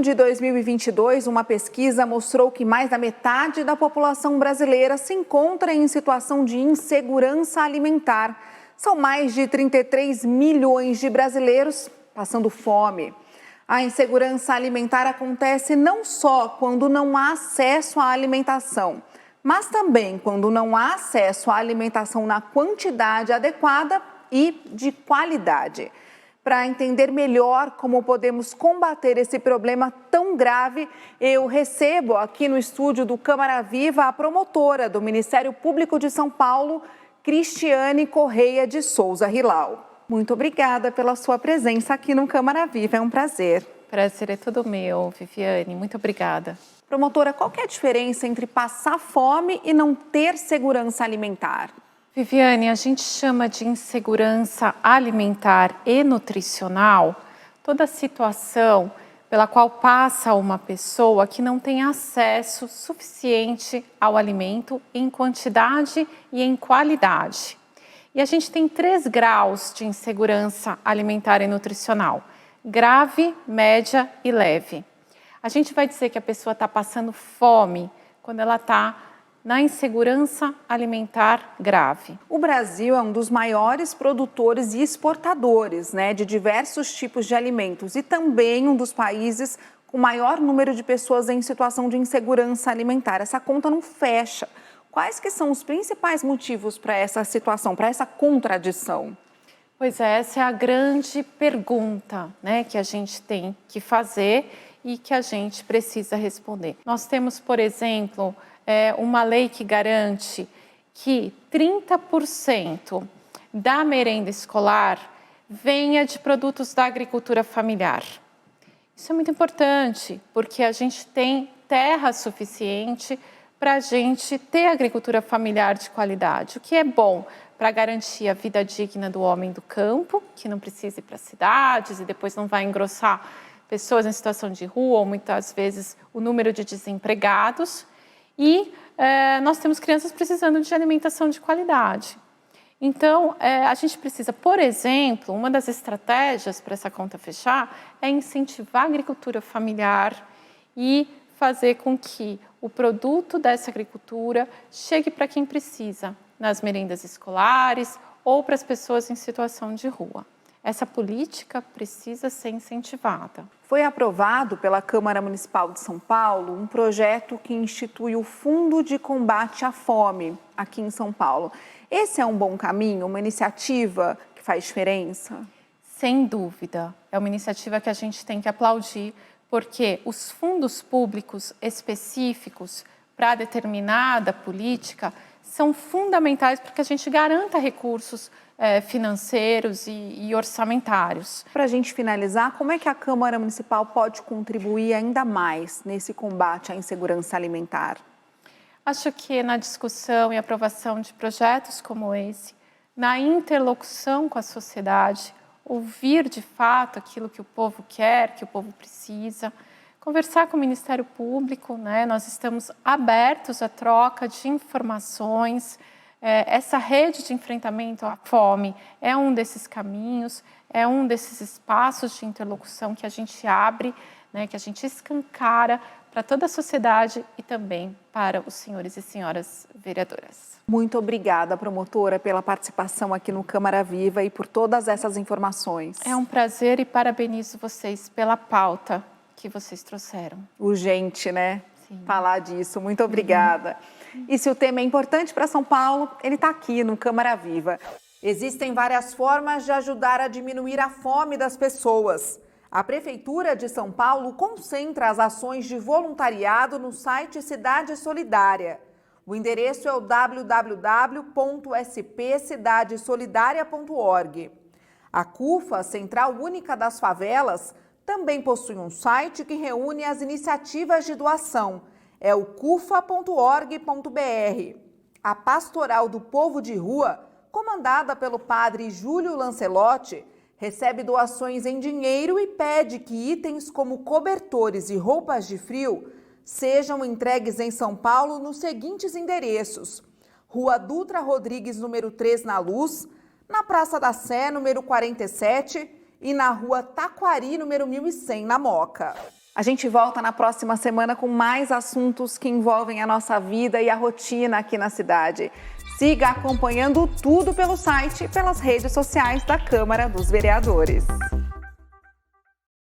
de 2022, uma pesquisa mostrou que mais da metade da população brasileira se encontra em situação de insegurança alimentar. São mais de 33 milhões de brasileiros passando fome. A insegurança alimentar acontece não só quando não há acesso à alimentação, mas também quando não há acesso à alimentação na quantidade adequada e de qualidade. Para entender melhor como podemos combater esse problema tão grave, eu recebo aqui no estúdio do Câmara Viva a promotora do Ministério Público de São Paulo, Cristiane Correia de Souza Hilal. Muito obrigada pela sua presença aqui no Câmara Viva, é um prazer. Prazer é todo meu, Viviane, muito obrigada. Promotora, qual que é a diferença entre passar fome e não ter segurança alimentar? Viviane, a gente chama de insegurança alimentar e nutricional toda a situação pela qual passa uma pessoa que não tem acesso suficiente ao alimento em quantidade e em qualidade. E a gente tem 3 graus de insegurança alimentar e nutricional: grave, média e leve. A gente vai dizer que a pessoa está passando fome quando ela está na insegurança alimentar grave. O Brasil é um dos maiores produtores e exportadores, de diversos tipos de alimentos e também um dos países com maior número de pessoas em situação de insegurança alimentar. Essa conta não fecha. Quais que são os principais motivos para essa situação, para essa contradição? Pois é, essa é a grande pergunta, que a gente tem que fazer e que a gente precisa responder. Nós temos, por exemplo, uma lei que garante que 30% da merenda escolar venha de produtos da agricultura familiar. Isso é muito importante, porque a gente tem terra suficiente para a gente ter agricultura familiar de qualidade, o que é bom para garantir a vida digna do homem do campo, que não precisa ir para cidades e depois não vai engrossar pessoas em situação de rua ou muitas vezes o número de desempregados. E nós temos crianças precisando de alimentação de qualidade. Então, a gente precisa, por exemplo, uma das estratégias para essa conta fechar é incentivar a agricultura familiar e fazer com que o produto dessa agricultura chegue para quem precisa, nas merendas escolares ou para as pessoas em situação de rua. Essa política precisa ser incentivada. Foi aprovado pela Câmara Municipal de São Paulo um projeto que institui o Fundo de Combate à Fome aqui em São Paulo. Esse é um bom caminho, uma iniciativa que faz diferença? Sem dúvida, é uma iniciativa que a gente tem que aplaudir, porque os fundos públicos específicos para determinada política são fundamentais para que a gente garanta recursos financeiros e orçamentários. Para a gente finalizar, como é que a Câmara Municipal pode contribuir ainda mais nesse combate à insegurança alimentar? Acho que na discussão e aprovação de projetos como esse, na interlocução com a sociedade, ouvir de fato aquilo que o povo quer, que o povo precisa, conversar com o Ministério Público, nós estamos abertos à troca de informações. Essa rede de enfrentamento à fome é um desses caminhos, é um desses espaços de interlocução que a gente abre, que a gente escancara para toda a sociedade e também para os senhores e senhoras vereadoras. Muito obrigada, promotora, pela participação aqui no Câmara Viva e por todas essas informações. É um prazer e parabenizo vocês pela pauta que vocês trouxeram. Urgente, Sim. Falar disso. Muito obrigada. E se o tema é importante para São Paulo, ele está aqui no Câmara Viva. Existem várias formas de ajudar a diminuir a fome das pessoas. A Prefeitura de São Paulo concentra as ações de voluntariado no site Cidade Solidária. O endereço é o www.spcidadesolidaria.org. A CUFA, Central Única das Favelas, também possui um site que reúne as iniciativas de doação. É o cufa.org.br. A Pastoral do Povo de Rua, comandada pelo padre Júlio Lancelotti, recebe doações em dinheiro e pede que itens como cobertores e roupas de frio sejam entregues em São Paulo nos seguintes endereços: Rua Dutra Rodrigues, número 3, na Luz, na Praça da Sé, número 47 e na Rua Taquari, número 1100, na Moca. A gente volta na próxima semana com mais assuntos que envolvem a nossa vida e a rotina aqui na cidade. Siga acompanhando tudo pelo site e pelas redes sociais da Câmara dos Vereadores.